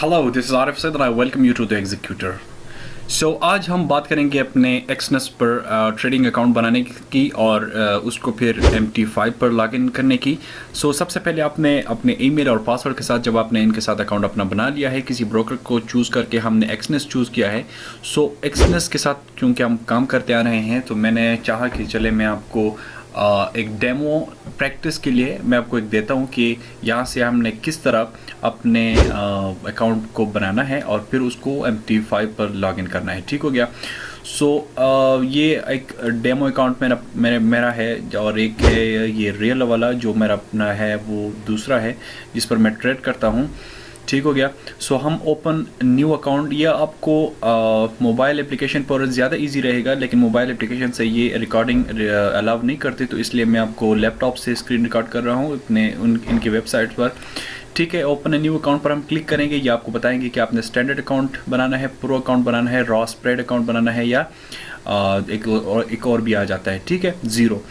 Hello, this is Arif Syed and I welcome you to the executor. आज हम बात करेंगे अपने एक्सनेस पर ट्रेडिंग अकाउंट बनाने की और उसको फिर MT5 पर लॉगिन करने की। सबसे पहले आपने अपने ईमेल और पासवर्ड के साथ जब आपने इनके साथ अकाउंट अपना बना लिया है, किसी ब्रोकर को चूज़ करके हमने एक्सनेस चूज़ किया है। एक्सनेस के साथ क्योंकि हम काम करते आ रहे हैं तो मैंने चाहा कि चले मैं आपको एक डेमो प्रैक्टिस के लिए मैं आपको एक देता हूँ कि यहाँ से हमने किस तरह अपने अकाउंट को बनाना है और फिर उसको MT5 पर लॉगिन करना है। ठीक हो गया। ये एक डेमो अकाउंट मेरा है और एक है ये रियल वाला जो मेरा अपना है, वो दूसरा है जिस पर मैं ट्रेड करता हूँ। ठीक हो गया। हम ओपन न्यू अकाउंट, या आपको मोबाइल एप्लीकेशन पर ज़्यादा इजी रहेगा, लेकिन मोबाइल एप्लीकेशन से ये रिकॉर्डिंग अलाउ नहीं करते, तो इसलिए मैं आपको लैपटॉप से स्क्रीन रिकॉर्ड कर रहा हूँ इनकी वेबसाइट पर। ठीक है, ओपन न्यू अकाउंट पर हम क्लिक करेंगे। ये आपको बताएंगे कि आपने स्टैंडर्ड अकाउंट बनाना है, प्रो अकाउंट बनाना है, रॉ स्प्रेड अकाउंट बनाना है, या एक और भी आ जाता है। ठीक है, ज़ीरो।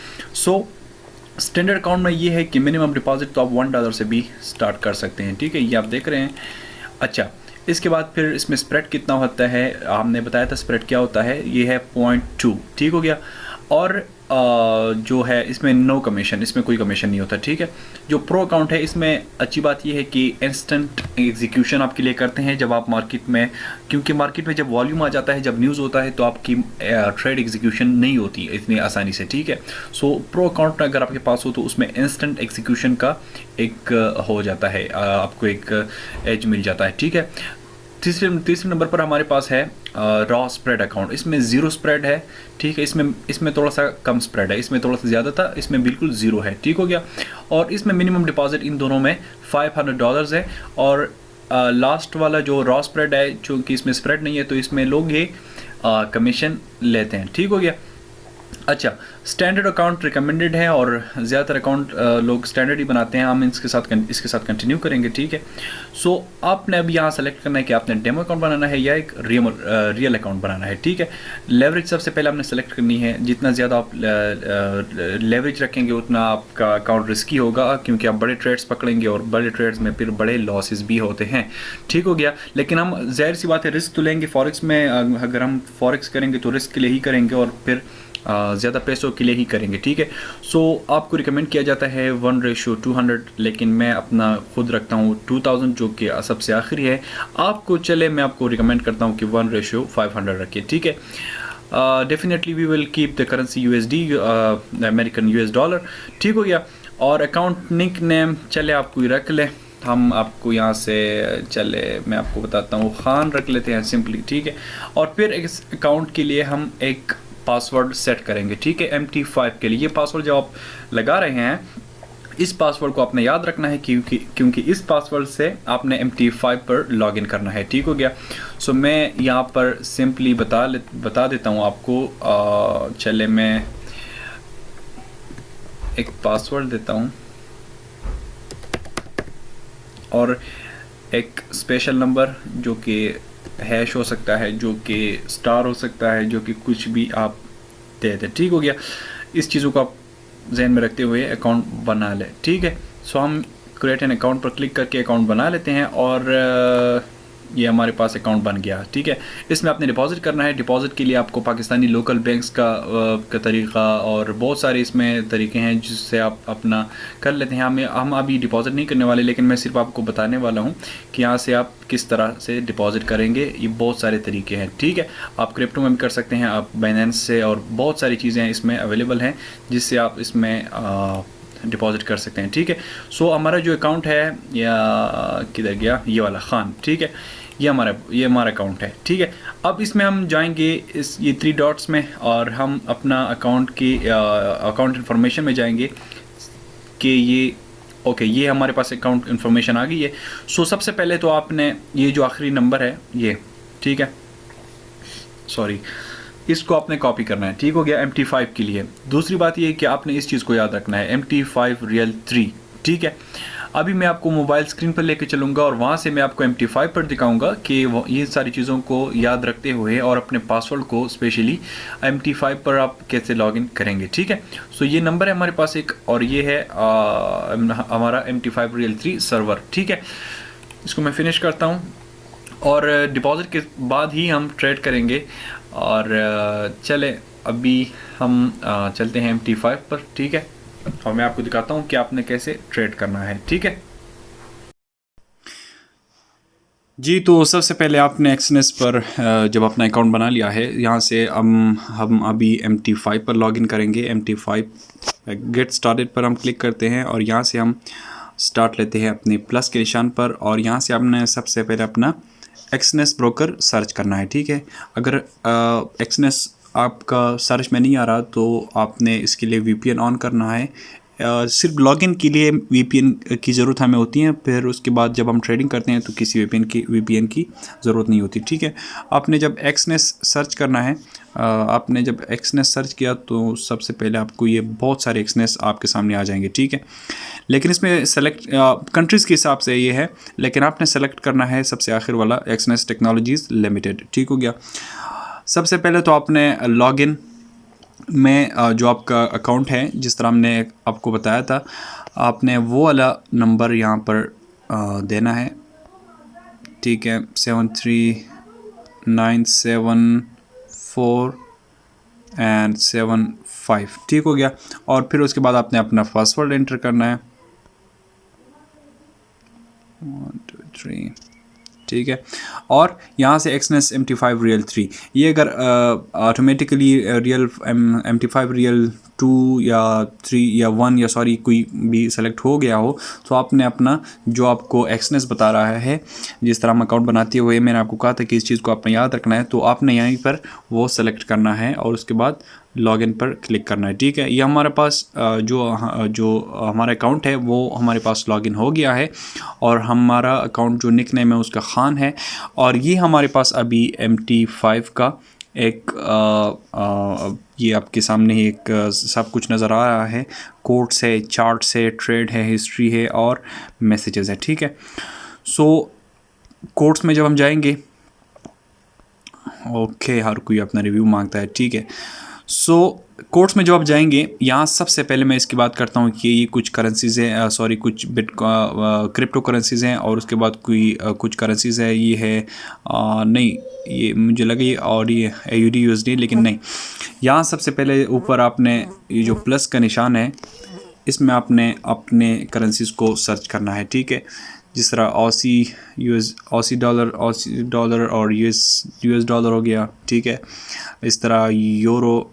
स्टैंडर्ड अकाउंट में ये है कि मिनिमम डिपॉजिट तो आप $1 से भी स्टार्ट कर सकते हैं। ठीक है, ये आप देख रहे हैं। अच्छा, इसके बाद फिर इसमें स्प्रेड कितना होता है, हमने बताया था स्प्रेड क्या होता है, ये है 0.2। ठीक हो गया। और जो है इसमें नो कमीशन, इसमें कोई कमीशन नहीं होता। ठीक है। जो प्रो अकाउंट है इसमें अच्छी बात ये है कि इंस्टेंट एग्जीक्यूशन आपके लिए करते हैं जब आप मार्केट में, क्योंकि मार्केट में जब वॉल्यूम आ जाता है, जब न्यूज़ होता है, तो आपकी ट्रेड एग्जीक्यूशन नहीं होती इतनी आसानी से। ठीक है। प्रो अकाउंट अगर आपके पास हो तो उसमें इंस्टेंट एग्जीक्यूशन का एक हो जाता है, आपको एक एज मिल जाता है। ठीक है। तीसरे नंबर पर हमारे पास है रॉ स्प्रेड अकाउंट। इसमें ज़ीरो स्प्रेड है। ठीक है, इसमें थोड़ा सा कम स्प्रेड है, इसमें थोड़ा सा ज़्यादा था, इसमें बिल्कुल ज़ीरो है। ठीक हो गया। और इसमें मिनिमम डिपॉजिट इन दोनों में $500 है। और लास्ट वाला जो रॉ स्प्रेड है, चूँकि इसमें स्प्रेड नहीं है तो इसमें लोग ये कमीशन लेते हैं। ठीक हो गया। अच्छा, स्टैंडर्ड अकाउंट रिकमेंडेड है और ज़्यादातर अकाउंट लोग स्टैंडर्ड ही बनाते हैं। हम इसके साथ कंटिन्यू करेंगे। ठीक है। आपने अब यहाँ सेलेक्ट करना है कि आपने डेमो अकाउंट बनाना है या एक रियल अकाउंट बनाना है। ठीक है। लेवरेज सबसे पहले आपने सेलेक्ट करनी है। जितना ज़्यादा आप लेवरेज रखेंगे उतना आपका अकाउंट रिस्की होगा, क्योंकि आप बड़े ट्रेड्स पकड़ेंगे और बड़े ट्रेड्स में फिर बड़े लॉसेस भी होते हैं। ठीक हो गया। लेकिन हम ज़ाहिर सी बात है रिस्क तो लेंगे। फॉरेक्स में अगर हम फॉरेक्स करेंगे तो रिस्क के लिए ही करेंगे और फिर ज़्यादा पैसों के लिए ही करेंगे। ठीक है। आपको रिकमेंड किया जाता है 1:200, लेकिन मैं अपना खुद रखता हूँ 2000, जो कि सबसे आखिरी है। मैं आपको रिकमेंड करता हूँ कि 1:500 रखिए। ठीक है। Definitely we will keep the currency USD, American US dollar. ठीक हो गया। और अकाउंट निक नेम चले आपको रख ले, हम आपको यहाँ से मैं आपको बताता हूँ, खान रख लेते हैं सिंपली। ठीक है। और फिर इस अकाउंट के लिए हम एक पासवर्ड सेट करेंगे। ठीक है। MT5 के लिए ये पासवर्ड जो आप लगा रहे हैं, इस पासवर्ड को आपने याद रखना है, क्योंकि इस पासवर्ड से आपने MT5 पर लॉगिन करना है। ठीक हो गया। मैं यहाँ पर सिंपली बता देता हूँ आपको। मैं एक पासवर्ड देता हूँ और एक स्पेशल नंबर जो कि हैश हो सकता है, जो कि स्टार हो सकता है, जो कि कुछ भी आप दे दें। ठीक हो गया। इस चीज़ों को आप जहन में रखते हुए अकाउंट बना लें। ठीक है। हम क्रिएट एन अकाउंट पर क्लिक करके अकाउंट बना लेते हैं और ये हमारे पास अकाउंट बन गया। ठीक है। इसमें आपने डिपॉजिट करना है। डिपॉजिट के लिए आपको पाकिस्तानी लोकल बैंक्स का तरीक़ा और बहुत सारे इसमें तरीके हैं जिससे आप अपना कर लेते हैं। हम अभी डिपॉजिट नहीं करने वाले, लेकिन मैं सिर्फ आपको बताने वाला हूँ कि यहाँ से आप किस तरह से डिपॉजिट करेंगे। ये बहुत सारे तरीके हैं। ठीक है। आप क्रिप्टो में भी कर सकते हैं, आप बाइनेंस से, और बहुत सारी चीज़ें इसमें अवेलेबल हैं जिससे आप इसमें डिपॉजिट कर सकते हैं। ठीक है। हमारा जो अकाउंट है, या किधर गया ये वाला, खान। ठीक है। ये हमारा अकाउंट है। ठीक है। अब इसमें हम जाएंगे ये 3 डॉट्स में, और हम अपना अकाउंट इन्फॉर्मेशन में जाएंगे कि ये हमारे पास अकाउंट इन्फॉर्मेशन आ गई है। सबसे पहले तो आपने ये जो आखिरी नंबर है ये, ठीक है, सॉरी, इसको आपने कॉपी करना है। ठीक हो गया। MT5 के लिए दूसरी बात ये है कि आपने इस चीज़ को याद रखना है, MT5 रियल 3। ठीक है। अभी मैं आपको मोबाइल स्क्रीन पर लेके चलूँगा और वहाँ से मैं आपको MT5 पर दिखाऊंगा कि ये सारी चीज़ों को याद रखते हुए और अपने पासवर्ड को स्पेशली MT5 पर आप कैसे लॉगिन करेंगे। ठीक है। ये नंबर है हमारे पास एक, और ये है हमारा MT5 रियल 3 सर्वर। ठीक है। इसको मैं फिनिश करता हूँ। और डिपॉज़िट के बाद ही हम ट्रेड करेंगे। और चले अभी हम चलते हैं MT5 पर, ठीक है, और मैं आपको दिखाता हूँ कि आपने कैसे ट्रेड करना है, ठीक है जी। तो सबसे पहले आपने एक्सनेस पर जब अपना अकाउंट बना लिया है, यहाँ से हम अभी MT5 पर लॉगिन करेंगे। MT5 गेट स्टार्टेड पर हम क्लिक करते हैं और यहाँ से हम स्टार्ट लेते हैं अपने प्लस के निशान पर, और यहाँ से आपने सबसे पहले अपना एक्सनेस ब्रोकर सर्च करना है, ठीक है। अगर एक्सनेस आपका सर्च में नहीं आ रहा तो आपने इसके लिए VPN ऑन करना है। सिर्फ लॉगिन के लिए VPN की ज़रूरत हमें होती है, फिर उसके बाद जब हम ट्रेडिंग करते हैं तो किसी VPN की ज़रूरत नहीं होती, ठीक है। आपने जब एक्सनेस सर्च करना है, आपने जब एक्सनेस सर्च किया तो सबसे पहले आपको ये बहुत सारे एक्सनेस आपके सामने आ जाएंगे, ठीक है। लेकिन इसमें सेलेक्ट कंट्रीज़ के हिसाब से ये है, लेकिन आपने सेलेक्ट करना है सबसे आखिर वाला एक्सनेस टेक्नोलॉजीज़ लिमिटेड, ठीक हो गया। सबसे पहले तो आपने लॉगिन में जो आपका अकाउंट है, जिस तरह हमने आपको बताया था, आपने वो वाला नंबर यहाँ पर देना है, ठीक है। 73974 एंड 75, ठीक हो गया। और फिर उसके बाद आपने अपना पासवर्ड एंटर करना है, 1 2 3, ठीक है। और यहाँ से एक्सनेस MT5 रियल 3, ये अगर ऑटोमेटिकली रियल MT5 रियल 2 या 3 या 1 या सॉरी कोई भी सेलेक्ट हो गया हो, तो आपने अपना जो आपको एक्सनेस बता रहा है, जिस तरह हम अकाउंट बनाते हुए मैंने आपको कहा था कि इस चीज़ को आपने याद रखना है, तो आपने यहीं पर वो सेलेक्ट करना है और उसके बाद लॉगिन पर क्लिक करना है, ठीक है। ये हमारे पास जो हमारा अकाउंट है वो हमारे पास लॉगिन हो गया है, और हमारा अकाउंट जो निकनेम है उसका खान है, और ये हमारे पास अभी MT5 का एक ये आपके सामने ही एक सब कुछ नज़र आ रहा है। कोड्स है, चार्ट्स है, ट्रेड है, हिस्ट्री है और मैसेजेस है, ठीक है। सो कोड्स में जब हम जाएंगे, ओके, हर कोई अपना रिव्यू मांगता है, ठीक है। सो कोर्ट्स में जो आप जाएंगे, यहाँ सबसे पहले मैं इसकी बात करता हूँ कि ये कुछ करेंसीज़ हैं, सॉरी कुछ क्रिप्टो करेंसीज़ हैं, और उसके बाद कोई कुछ करेंसीज़ है, ये है नहीं, ये मुझे लगा ये और ये AUD USD, लेकिन नहीं। यहाँ सबसे पहले ऊपर आपने ये जो प्लस का निशान है, इसमें आपने अपने करेंसीज़ को सर्च करना है, ठीक है। जिस तरह ऑसी डॉलर और US डॉलर हो गया, ठीक है। इस तरह यूरो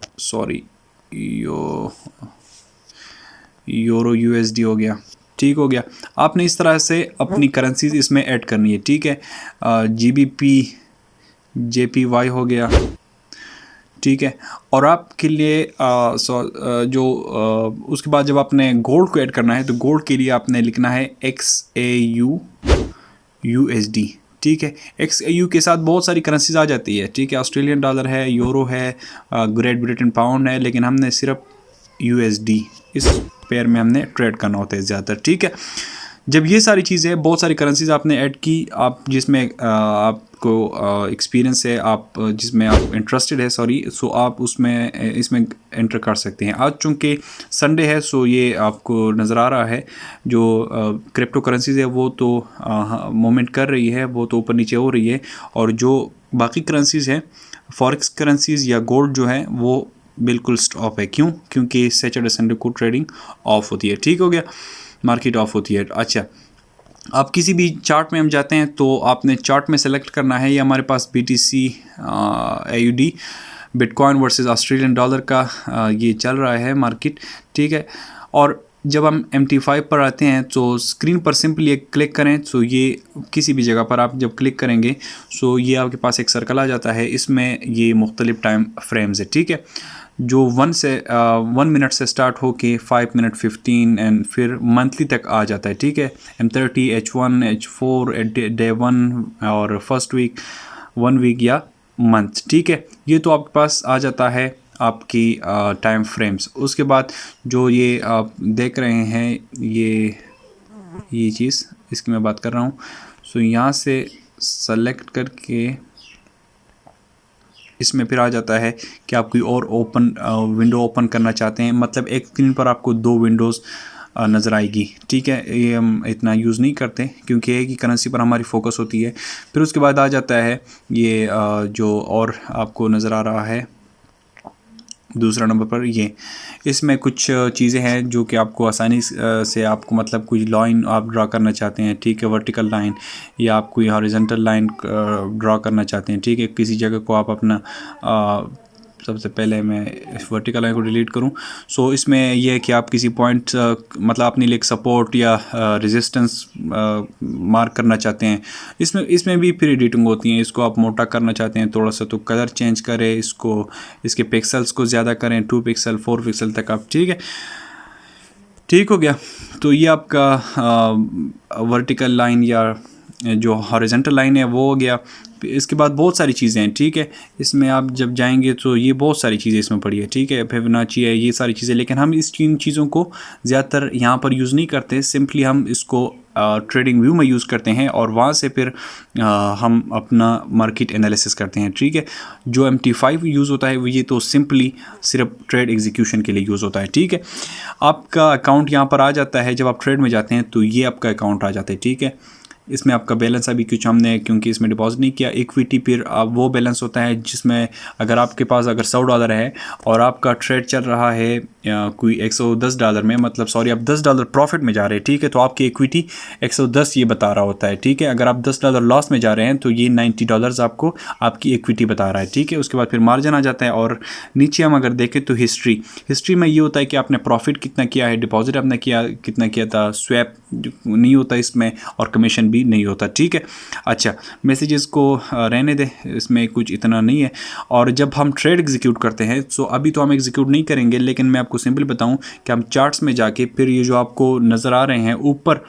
USD हो गया, ठीक हो गया। आपने इस तरह से अपनी करेंसीज इसमें ऐड करनी है, ठीक है। GBP JPY हो गया, ठीक है। और आपके लिए उसके बाद जब आपने गोल्ड को ऐड करना है, तो गोल्ड के लिए आपने लिखना है XAU USD, ठीक है। XAU के साथ बहुत सारी करेंसीज आ जाती है, ठीक है। ऑस्ट्रेलियन डॉलर है, यूरो है, ग्रेट ब्रिटेन पाउंड है, लेकिन हमने सिर्फ USD इस पेयर में हमने ट्रेड करना होता है ज़्यादातर, ठीक है। जब ये सारी चीज़ें, बहुत सारी करेंसीज आपने ऐड की, आप जिसमें आपको एक्सपीरियंस है, आप जिसमें आप इंटरेस्टेड है, सॉरी, सो आप इसमें एंटर कर सकते हैं। आज चूँकि संडे है, सो ये आपको नज़र आ रहा है जो क्रिप्टो करेंसीज है वो तो मूवमेंट कर रही है, वो तो ऊपर नीचे हो रही है, और जो बाकी करेंसीज हैं, फॉरेक्स करेंसीज या गोल्ड जो है, वो बिल्कुल स्टॉप है। क्यों? क्योंकि सैटरडे संडे को ट्रेडिंग ऑफ होती है, ठीक हो गया, मार्केट ऑफ होती है। अच्छा, आप किसी भी चार्ट में हम जाते हैं तो आपने चार्ट में सेलेक्ट करना है। ये हमारे पास BTC AUD bitcoin versus Australian dollar का ये चल रहा है मार्केट, ठीक है। और जब हम MT5 पर आते हैं तो स्क्रीन पर सिंपली एक क्लिक करें, तो ये किसी भी जगह पर आप जब क्लिक करेंगे तो ये आपके पास एक सर्कल आ जाता है। इसमें ये मुख्तलिफ टाइम फ्रेम्स है, ठीक है, जो 1 मिनट से स्टार्ट हो के 5 मिनट, 15 एंड फिर मंथली तक आ जाता है, ठीक है। M30, H1, H4, डे 1 और फर्स्ट वीक, 1 वीक या मंथ, ठीक है। ये तो आपके पास आ जाता है आपकी टाइम फ्रेम्स। उसके बाद जो ये आप देख रहे हैं, ये चीज़, इसकी मैं बात कर रहा हूँ। सो यहाँ से सेलेक्ट करके इसमें फिर आ जाता है कि आप कोई और विंडो ओपन करना चाहते हैं, मतलब एक स्क्रीन पर आपको 2 विंडोज़ नज़र आएगी। ठीक है, ये हम इतना यूज़ नहीं करते क्योंकि एक ही करेंसी पर हमारी फोकस होती है। फिर उसके बाद आ जाता है ये जो और आपको नज़र आ रहा है दूसरा नंबर पर, ये इसमें कुछ चीज़ें हैं जो कि आपको आसानी से आपको मतलब कोई लाइन आप ड्रा करना चाहते हैं, ठीक है, वर्टिकल लाइन या आप कोई हॉरिजॉन्टल लाइन ड्रा करना चाहते हैं, ठीक है, किसी जगह को आप अपना सबसे पहले मैं इस वर्टिकल लाइन को डिलीट करूं। सो इसमें यह है कि आप किसी पॉइंट मतलब अपने लिए सपोर्ट या रेजिस्टेंस मार्क करना चाहते हैं। इसमें भी फिर एडिटिंग होती है। इसको आप मोटा करना चाहते हैं थोड़ा सा तो कलर चेंज करें, इसके पिक्सल्स को ज़्यादा करें, 2 पिक्सल 4 पिक्सल तक आप, ठीक है, ठीक हो गया। तो ये आपका वर्टिकल लाइन या जो हॉरिजॉन्टल लाइन है वो हो गया। इसके बाद बहुत सारी चीज़ें हैं, ठीक है, इसमें आप जब जाएंगे तो ये बहुत सारी चीज़ें इसमें पड़ी है, ठीक है, फिबोनाची है, ये सारी चीज़ें, लेकिन हम इन चीज़ों को ज़्यादातर यहाँ पर यूज़ नहीं करते। सिंपली हम इसको ट्रेडिंग व्यू में यूज़ करते हैं और वहाँ से फिर हम अपना मार्केट एनालिसिस करते हैं, ठीक है। जो MT5 यूज़ होता है वो ये तो सिंपली सिर्फ ट्रेड एग्जीक्यूशन के लिए यूज़ होता है, ठीक है। आपका अकाउंट यहाँ पर आ जाता है, जब आप ट्रेड में जाते हैं तो ये आपका अकाउंट आ जाता है, ठीक है। इसमें आपका बैलेंस अभी कुछ हमने क्योंकि इसमें डिपॉजिट नहीं किया। इक्विटी फिर वो बैलेंस होता है जिसमें अगर आपके पास अगर $100 है और आपका ट्रेड चल रहा है कोई $110 में, मतलब सॉरी आप $10 प्रॉफिट में जा रहे हैं, ठीक है, तो आपकी इक्विटी 110 ये बता रहा होता है, ठीक है। अगर आप $10 लॉस में जा रहे हैं तो ये $90 आपको आपकी इक्विटी बता रहा है, ठीक है। उसके बाद फिर मार्जिन आ जाता है और नीचे हम अगर देखें तो हिस्ट्री में ये होता है कि आपने प्रॉफिट कितना किया है, डिपॉजिट आपने कितना किया था, स्वैप नहीं होता इसमें और कमीशन भी नहीं होता, ठीक है। अच्छा, मैसेजेस को रहने दे, इसमें कुछ इतना नहीं है। और जब हम ट्रेड एग्जीक्यूट करते हैं तो अभी तो हम एग्जीक्यूट नहीं करेंगे, लेकिन मैं आपको सिंपल बताऊं कि हम चार्ट्स में जाके फिर ये जो आपको नज़र आ रहे हैं ऊपर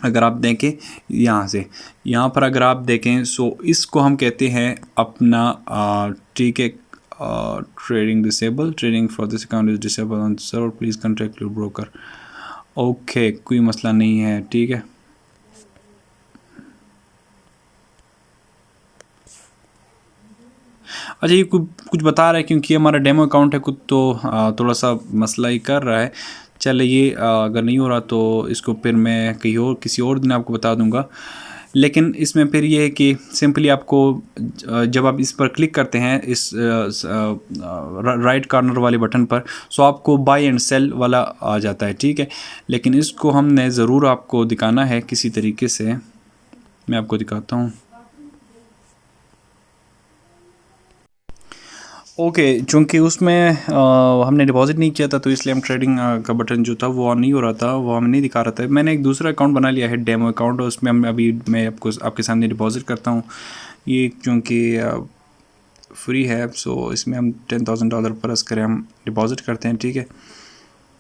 अगर आप देखें यहाँ पर अगर आप देखें सो इसको हम कहते हैं अपना, ठीक है, trading disable, trading for this account is disable on server, please contact your broker. Okay, कोई मसला नहीं है, ठीक है। अच्छा, ये कुछ बता रहा है क्योंकि हमारा डेमो अकाउंट है कुछ तो थोड़ा सा मसला ही कर रहा है। चले, ये अगर नहीं हो रहा तो इसको फिर मैं कहीं और किसी और दिन आपको बता दूंगा। लेकिन इसमें फिर ये है कि सिंपली आपको जब आप इस पर क्लिक करते हैं इस राइट कॉर्नर वाले बटन पर, सो आपको बाय एंड सेल वाला आ जाता है, ठीक है। लेकिन इसको हमने ज़रूर आपको दिखाना है किसी तरीके से, मैं आपको दिखाता हूँ। ओके, चूँकि उसमें हमने डिपॉजिट नहीं किया था तो इसलिए हम ट्रेडिंग का बटन जो था वो ऑन नहीं हो रहा था, वो हमें नहीं दिखा रहा था। मैंने एक दूसरा अकाउंट बना लिया है, डेमो अकाउंट, और उसमें मैं आपको आपके सामने डिपॉजिट करता हूँ। ये चूँकि फ्री है सो इसमें हम $10,000 प्लस करें हम डिपॉजिट करते हैं, ठीक है।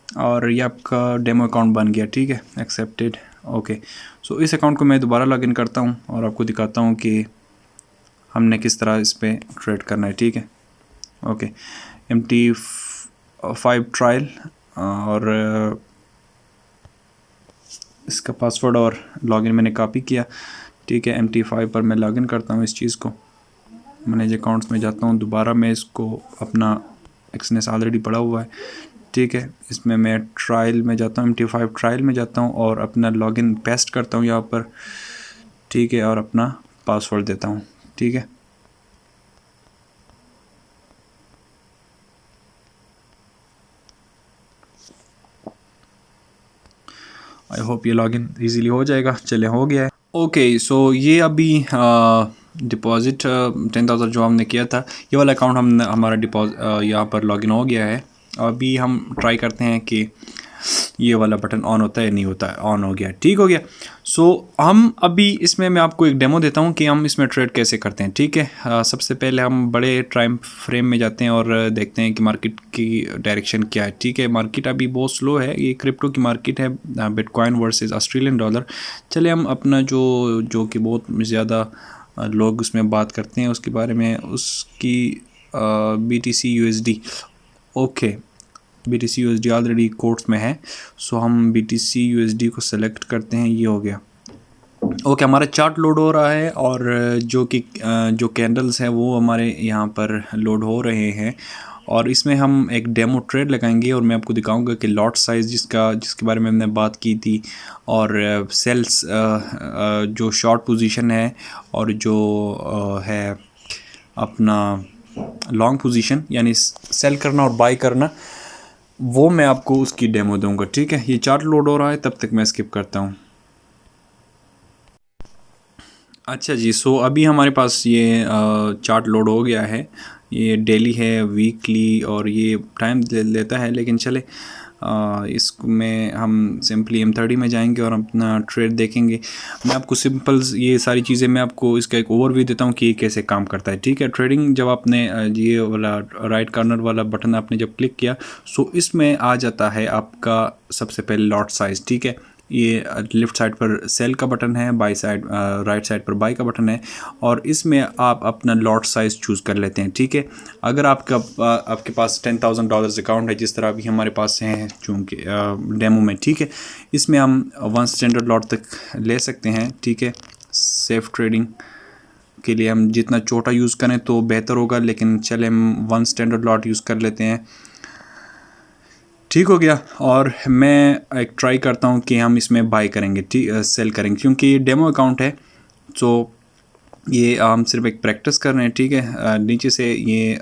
और ये आपका डेमो अकाउंट बन गया, ठीक है, एक्सेप्टेड। ओके, सो इस अकाउंट को मैं दोबारा लॉगिन करता हूँ और आपको दिखाता हूँ कि हमने किस तरह इस पर ट्रेड करना है, ठीक है। ओके, MT5 ट्रायल और इसका पासवर्ड और लॉगिन मैंने कॉपी किया, ठीक है। MT5 पर मैं लॉगिन करता हूँ इस चीज़ को, मैनेज अकाउंट्स में जाता हूँ, दोबारा मैं इसको अपना एक्सनेस ऑलरेडी पड़ा हुआ है, ठीक है। इसमें मैं ट्रायल में जाता हूँ, MT5 ट्रायल में जाता हूँ और अपना लॉगिन पेस्ट करता हूँ यहाँ पर, ठीक है, और अपना पासवर्ड देता हूँ, ठीक है। आई होप ये लॉगिन इजीली हो जाएगा। चले, हो गया है। ओके, सो ये अभी डिपॉजिट 10,000 जो हमने किया था, ये वाला अकाउंट हमारा डिपॉजिट यहाँ पर लॉगिन हो गया है। अभी हम ट्राई करते हैं कि ये वाला बटन ऑन होता है, नहीं होता है, ऑन हो गया, ठीक हो गया। सो हम अभी इसमें मैं आपको एक डेमो देता हूँ कि हम इसमें ट्रेड कैसे करते हैं, ठीक है। सबसे पहले हम बड़े टाइम फ्रेम में जाते हैं और देखते हैं कि मार्केट की डायरेक्शन क्या है, ठीक है। मार्केट अभी बहुत स्लो है, ये क्रिप्टो की मार्केट है, बिटकॉइन वर्सेस ऑस्ट्रेलियन डॉलर। चले हम अपना जो कि बहुत ज़्यादा लोग उसमें बात करते हैं उसके बारे में, उसकी BTC USD। Okay, BTC USD already courts में है, सो हम BTC USD को सेलेक्ट करते हैं, ये हो गया। ओके, हमारा चार्ट लोड हो रहा है और जो कैंडल्स हैं वो हमारे यहाँ पर लोड हो रहे हैं और इसमें हम एक डेमो ट्रेड लगाएंगे और मैं आपको दिखाऊंगा कि लॉट साइज़ जिसके बारे में हमने बात की थी, और सेल्स जो शॉर्ट पोजीशन है, और जो है अपना लॉन्ग पोजीशन यानी सेल करना और बाय करना, वो मैं आपको उसकी डेमो दूंगा। ठीक है, ये चार्ट लोड हो रहा है, तब तक मैं स्किप करता हूँ। अच्छा जी, सो अभी हमारे पास ये चार्ट लोड हो गया है। ये डेली है, वीकली, और ये टाइम लेता है, लेकिन चले इसमें हम सिंपली M30 में जाएंगे और अपना ट्रेड देखेंगे। मैं आपको सिंपल ये सारी चीज़ें मैं आपको इसका एक ओवरव्यू देता हूँ कि ये कैसे काम करता है। ठीक है, ट्रेडिंग जब आपने ये वाला राइट कॉर्नर वाला बटन आपने जब क्लिक किया, सो इसमें आ जाता है आपका सबसे पहले लॉट साइज़। ठीक है, ये लेफ़्ट साइड पर सेल का बटन है, बाई साइड राइट साइड पर बाई का बटन है, और इसमें आप अपना लॉट साइज़ चूज़ कर लेते हैं। ठीक है, अगर आपके पास $10,000 अकाउंट है, जिस तरह अभी हमारे पास है चूँकि डेमो में। ठीक है, इसमें हम 1 स्टैंडर्ड लॉट तक ले सकते हैं। ठीक है, सेफ ट्रेडिंग के लिए हम जितना छोटा यूज़ करें तो बेहतर होगा, लेकिन चले हम 1 स्टैंडर्ड लॉट यूज़ कर लेते हैं। ठीक हो गया, और मैं एक ट्राई करता हूँ कि हम इसमें बाय करेंगे, ठीक सेल करेंगे, क्योंकि ये डेमो अकाउंट है, तो ये हम सिर्फ एक प्रैक्टिस कर रहे हैं। ठीक है, नीचे से ये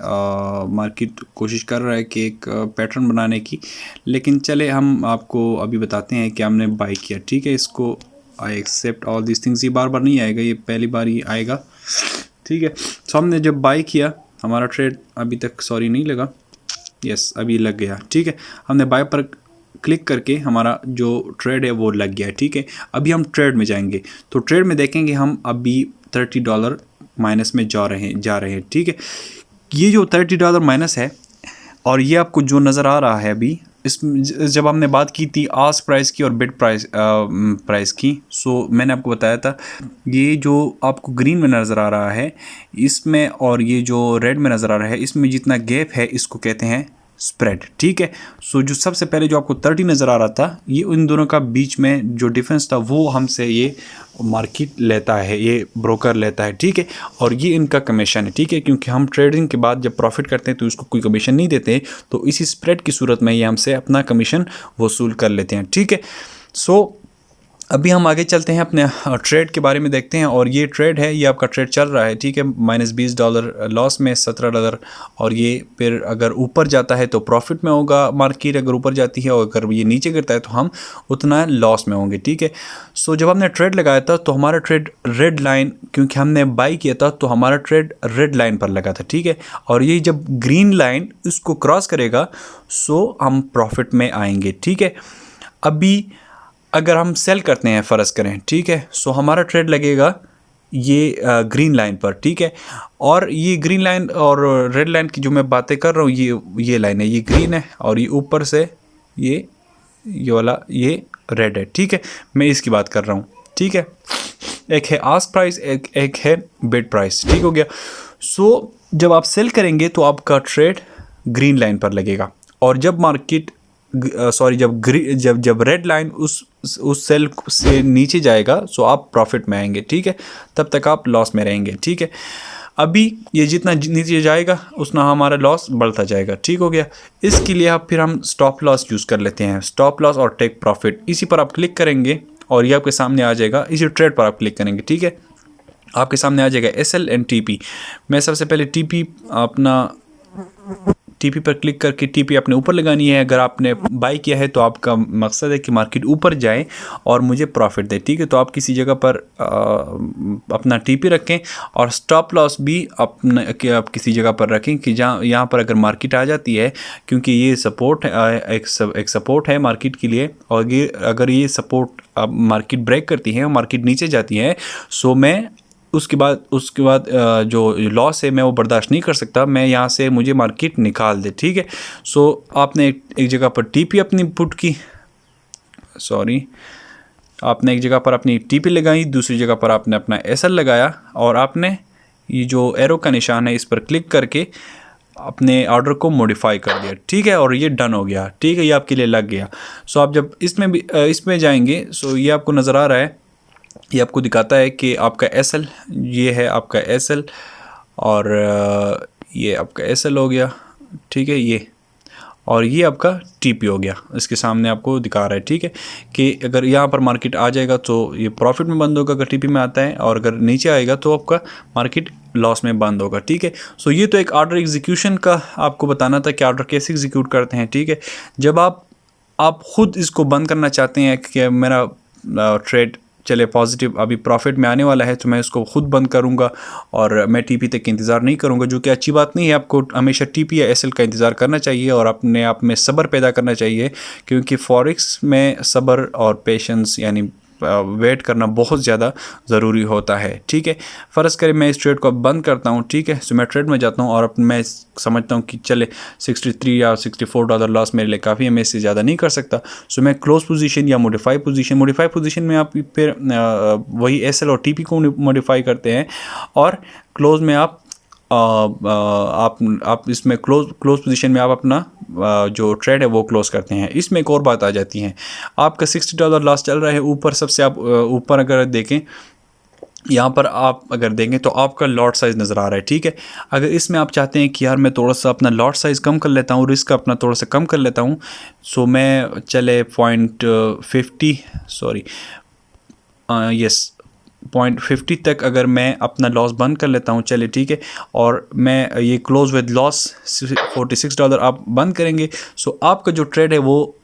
मार्केट कोशिश कर रहा है कि एक पैटर्न बनाने की, लेकिन चले हम आपको अभी बताते हैं कि हमने बाय किया। ठीक है, इसको I accept all this things, ये बार बार नहीं आएगा, ये पहली बार ही आएगा। ठीक है, तो हमने जब बाय किया, हमारा ट्रेड अभी तक नहीं लगा, यस अभी लग गया। ठीक है, हमने बाय पर क्लिक करके हमारा जो ट्रेड है वो लग गया है। ठीक है, अभी हम ट्रेड में जाएंगे, तो ट्रेड में देखेंगे हम अभी $30 माइनस में जा रहे हैं। ठीक है, ये जो $30 माइनस है, और ये आपको जो नज़र आ रहा है अभी, इस जब हमने बात की थी आस्क प्राइस की और बिड प्राइस की, सो मैंने आपको बताया था ये जो आपको ग्रीन में नज़र आ रहा है इसमें, और ये जो रेड में नज़र आ रहा है इसमें जितना गैप है इसको कहते हैं स्प्रेड। ठीक है, सो जो सबसे पहले जो आपको 30 नज़र आ रहा था, ये उन दोनों का बीच में जो डिफरेंस था वो हमसे ये मार्केट लेता है, ये ब्रोकर लेता है। ठीक है, और ये इनका कमीशन है। ठीक है, क्योंकि हम ट्रेडिंग के बाद जब प्रॉफिट करते हैं तो इसको कोई कमीशन नहीं देते, तो इसी स्प्रेड की सूरत में ये हमसे अपना कमीशन वसूल कर लेते हैं। ठीक है, सो अभी हम आगे चलते हैं, अपने ट्रेड के बारे में देखते हैं, और ये ट्रेड है, ये आपका ट्रेड चल रहा है। ठीक है, -$20 लॉस में, $17, और ये फिर अगर ऊपर जाता है तो प्रॉफिट में होगा मार्केट, अगर ऊपर जाती है, और अगर ये नीचे गिरता है तो हम उतना लॉस में होंगे। ठीक है, सो जब हमने ट्रेड लगाया था तो हमारा ट्रेड रेड लाइन, क्योंकि हमने बाई किया था तो हमारा ट्रेड रेड लाइन पर लगा था। ठीक है, और ये जब ग्रीन लाइन इसको क्रॉस करेगा सो हम प्रॉफिट में आएंगे। ठीक है, अभी अगर हम सेल करते हैं फ़र्ज़ करें, ठीक है, सो हमारा ट्रेड लगेगा ये ग्रीन लाइन पर। ठीक है, और ये ग्रीन लाइन और रेड लाइन की जो मैं बातें कर रहा हूँ, ये लाइन है, ये ग्रीन है, और ये ऊपर से ये वाला ये रेड है। ठीक है, मैं इसकी बात कर रहा हूँ। ठीक है, एक है आस्क प्राइस, एक है बिड प्राइस। ठीक हो गया, सो जब आप सेल करेंगे तो आपका ट्रेड ग्रीन लाइन पर लगेगा, और जब मार्केट जब रेड लाइन उस सेल से नीचे जाएगा सो आप प्रॉफिट में आएंगे। ठीक है, तब तक आप लॉस में रहेंगे। ठीक है, अभी ये जितना नीचे जाएगा उतना हमारा लॉस बढ़ता जाएगा। ठीक हो गया, इसके लिए आप फिर हम स्टॉप लॉस यूज़ कर लेते हैं, स्टॉप लॉस और टेक प्रॉफिट। इसी पर आप क्लिक करेंगे और ये आपके सामने आ जाएगा, इसी ट्रेड पर आप क्लिक करेंगे। ठीक है, आपके सामने आ जाएगा SL एंड TP। मैं सबसे पहले TP पर क्लिक करके TP अपने ऊपर लगानी है। अगर आपने बाई किया है तो आपका मकसद है कि मार्केट ऊपर जाए और मुझे प्रॉफिट दे। ठीक है, तो आप किसी जगह पर अपना TP रखें, और स्टॉप लॉस भी आप किसी जगह पर रखें कि यहाँ पर अगर मार्केट आ जाती है, क्योंकि ये सपोर्ट एक सपोर्ट है मार्केट के लिए, और ये अगर ये सपोर्ट मार्केट ब्रेक करती है और मार्केट नीचे जाती है, सो मैं उसके बाद जो लॉस है मैं वो बर्दाश्त नहीं कर सकता, मैं यहाँ से मुझे मार्केट निकाल दे। ठीक है, सो आपने एक जगह पर TP अपनी पुट की, आपने एक जगह पर अपनी TP लगाई, दूसरी जगह पर आपने अपना SL लगाया, और आपने ये जो एरो का निशान है इस पर क्लिक करके अपने ऑर्डर को मॉडिफाई कर दिया। ठीक है, और ये डन हो गया। ठीक है, ये आपके लिए लग गया। सो आप जब इसमें जाएंगे, सो ये आपको नज़र आ रहा है, ये आपको दिखाता है कि आपका SL, ये है आपका SL, और ये आपका SL हो गया, ठीक है ये, और ये आपका टीपी हो गया, इसके सामने आपको दिखा रहा है। ठीक है कि अगर यहाँ पर मार्केट आ जाएगा तो ये प्रॉफिट में बंद होगा अगर टीपी में आता है, और अगर नीचे आएगा तो आपका मार्केट लॉस में बंद होगा। ठीक है, सो ये तो एक ऑर्डर एग्जीक्यूशन का आपको बताना था कि ऑर्डर कैसे एग्जीक्यूट करते हैं। ठीक है, जब आप खुद इसको बंद करना चाहते हैं कि मेरा ट्रेड चले पॉजिटिव, अभी प्रॉफिट में आने वाला है, तो मैं इसको खुद बंद करूंगा और मैं टीपी तक इंतज़ार नहीं करूंगा, जो कि अच्छी बात नहीं है। आपको हमेशा टीपी या एसएल का इंतज़ार करना चाहिए और अपने आप में सब्र पैदा करना चाहिए, क्योंकि फॉरेक्स में सब्र और पेशेंस यानी वेट करना बहुत ज़्यादा ज़रूरी होता है। ठीक है, फ़र्ज़ करें मैं इस ट्रेड को अब बंद करता हूँ। ठीक है, सो मैं ट्रेड में जाता हूँ और मैं समझता हूँ कि चले 63 या $64 लॉस मेरे लिए काफ़ी है, मैं इससे ज़्यादा नहीं कर सकता। सो मैं क्लोज पोजीशन या मॉडिफाई पोजीशन में आप फिर वही एसएल और टीपी को मॉडिफाई करते हैं, और क्लोज में आप इसमें क्लोज पोजीशन में आप अपना जो ट्रेड है वो क्लोज करते हैं। इसमें एक और बात आ जाती है, आपका $60 लॉस चल रहा है ऊपर, सबसे आप ऊपर अगर देखें, यहाँ पर आप अगर देखें तो आपका लॉट साइज़ नज़र आ रहा है। ठीक है, अगर इसमें आप चाहते हैं कि यार मैं थोड़ा सा अपना लॉट साइज़ कम कर लेता हूँ, रिस्क अपना थोड़ा सा कम कर लेता हूँ, सो मैं चले 0.50 तक अगर मैं अपना लॉस बंद कर लेता हूँ, चले ठीक है, और मैं ये क्लोज विद लॉस $46 आप बंद करेंगे, सो आपका जो ट्रेड है वो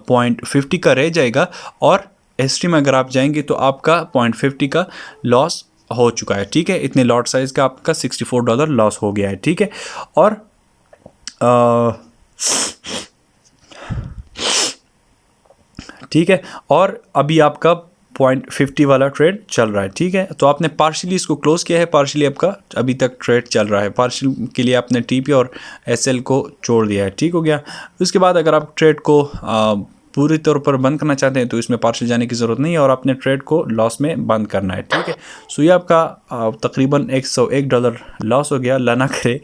0.50 का रह जाएगा, और हिस्ट्री में अगर आप जाएंगे तो आपका 0.50 का लॉस हो चुका है। ठीक है, इतने लॉट साइज़ का आपका $64 लॉस हो गया है। ठीक है, और ठीक है, और अभी आपका 0.50 वाला ट्रेड चल रहा है। ठीक है, तो आपने पार्शियली इसको क्लोज किया है, पार्शियली आपका अभी तक ट्रेड चल रहा है, पार्शियल के लिए आपने टीपी और एसएल को छोड़ दिया है। ठीक हो गया, उसके बाद अगर आप ट्रेड को पूरी तौर पर बंद करना चाहते हैं तो इसमें पार्शियल जाने की ज़रूरत नहीं है, और अपने ट्रेड को लॉस में बंद करना है। ठीक है, सो ये आपका तकरीबन $101 लॉस हो गया। अल्लाह ना करे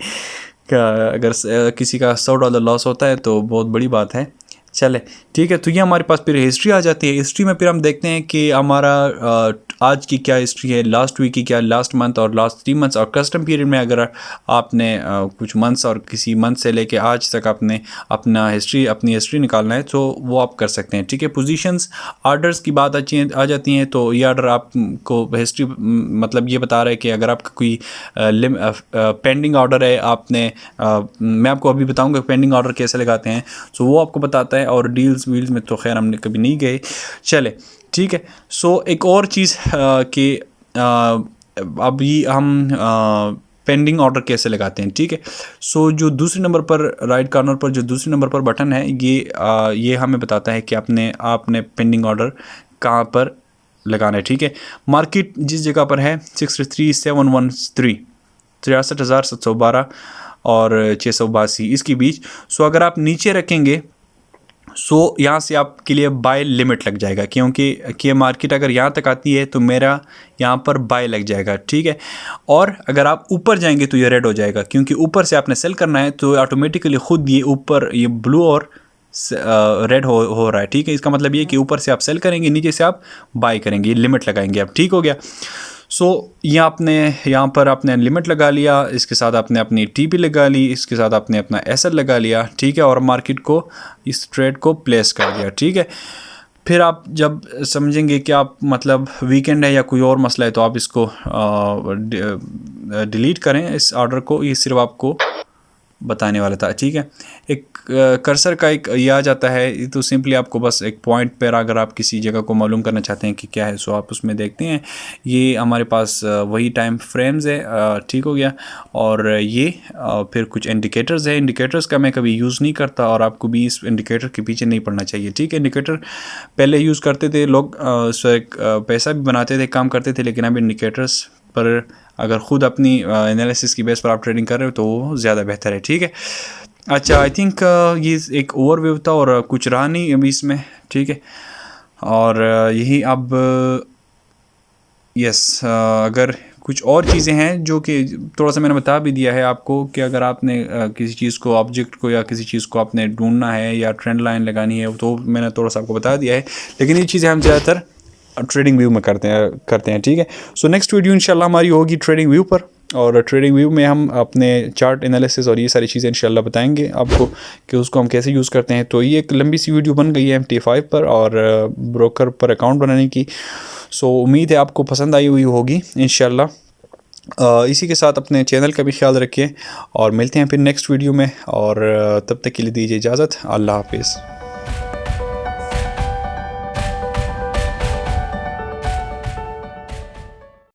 अगर किसी का $100 लॉस होता है तो बहुत बड़ी बात है। चले ठीक है, तो ये हमारे पास फिर हिस्ट्री आ जाती है। हिस्ट्री में फिर हम देखते हैं कि हमारा आज की क्या हिस्ट्री है, लास्ट वीक की क्या, लास्ट मंथ और लास्ट 3 मंथ्स, और कस्टम पीरियड में अगर आपने कुछ मंथ्स और किसी मंथ से लेके आज तक आपने अपनी हिस्ट्री निकालना है तो वो आप कर सकते हैं। ठीक है, पोजीशंस ऑर्डर्स की बात आ जाती हैं, तो ये ऑर्डर आपको हिस्ट्री मतलब ये बता रहा है कि अगर आपका कोई पेंडिंग ऑर्डर है, आपने मैं आपको अभी बताऊंगा पेंडिंग ऑर्डर कैसे लगाते हैं, सो वो आपको बताता है। और डील्स वील्स में तो खैर हमने कभी नहीं गए। चले ठीक है, सो एक और चीज़ कि अभी हम पेंडिंग ऑर्डर कैसे लगाते हैं। ठीक है, सो जो दूसरे नंबर पर राइट कॉर्नर पर जो दूसरे नंबर पर बटन है, ये हमें बताता है कि आपने पेंडिंग ऑर्डर कहाँ पर लगाना है। ठीक है, मार्केट जिस जगह पर है 63,713 63,712 और 682 इसके बीच, सो अगर आप नीचे रखेंगे सो यहाँ से आपके लिए बाय लिमिट लग जाएगा, क्योंकि मार्केट अगर यहाँ तक आती है तो मेरा यहाँ पर बाय लग जाएगा। ठीक है, और अगर आप ऊपर जाएंगे तो ये रेड हो जाएगा, क्योंकि ऊपर से आपने सेल करना है, तो ऑटोमेटिकली खुद ये ऊपर ये ब्लू और रेड हो रहा है। ठीक है, इसका मतलब ये कि ऊपर से आप सेल करेंगे, नीचे से आप बाय करेंगे, ये लिमिट लगाएंगे आप। ठीक हो गया, सो यहाँ पर आपने लिमिट लगा लिया, इसके साथ आपने अपनी टीपी लगा ली, इसके साथ आपने अपना एसएल लगा लिया। ठीक है, और मार्केट को इस ट्रेड को प्लेस कर दिया। ठीक है, फिर आप जब समझेंगे कि आप मतलब वीकेंड है या कोई और मसला है तो आप इसको डिलीट करें इस ऑर्डर को, ये सिर्फ आपको बताने वाला था। ठीक है, एक कर्सर का एक ये आ जाता है, तो सिंपली आपको बस एक पॉइंट पर अगर आप किसी जगह को मालूम करना चाहते हैं कि क्या है, सो आप उसमें देखते हैं। ये हमारे पास वही टाइम फ्रेम्स है। ठीक हो गया, और ये फिर कुछ इंडिकेटर्स है। इंडिकेटर्स का मैं कभी यूज़ नहीं करता, और आपको भी इस इंडिकेटर के पीछे नहीं पड़ना चाहिए। ठीक है, इंडिकेटर पहले यूज़ करते थे लोग, पैसा भी बनाते थे, काम करते थे, लेकिन अब इंडिकेटर्स पर अगर ख़ुद अपनी एनालिसिस की बेस पर आप ट्रेडिंग कर रहे हो तो वो ज़्यादा बेहतर है। ठीक है, अच्छा, आई थिंक ये एक ओवरव्यू था और कुछ रहा नहीं अभी इसमें। ठीक है, और यही अब अगर कुछ और चीज़ें हैं जो कि थोड़ा सा मैंने बता भी दिया है आपको, कि अगर आपने किसी चीज़ को, ऑब्जेक्ट को या किसी चीज़ को आपने ढूंढना है या ट्रेंड लाइन लगानी है, तो मैंने थोड़ा सा आपको बता दिया है, लेकिन ये चीज़ें हम ज़्यादातर ट्रेडिंग व्यू में करते हैं। ठीक है, सो नेक्स्ट वीडियो इंशाल्लाह हमारी होगी ट्रेडिंग व्यू पर, और ट्रेडिंग व्यू में हम अपने चार्ट एनालिसिस और ये सारी चीज़ें इंशाल्लाह बताएंगे आपको कि उसको हम कैसे यूज़ करते हैं। तो ये एक लंबी सी वीडियो बन गई है MT5 पर और ब्रोकर पर अकाउंट बनाने की। सो उम्मीद है आपको पसंद आई हुई होगी इंशाल्लाह। इसी के साथ अपने चैनल का भी ख्याल रखिए और मिलते हैं फिर नेक्स्ट वीडियो में, और तब तक के लिए दीजिए इजाज़त। अल्लाह हाफिज़।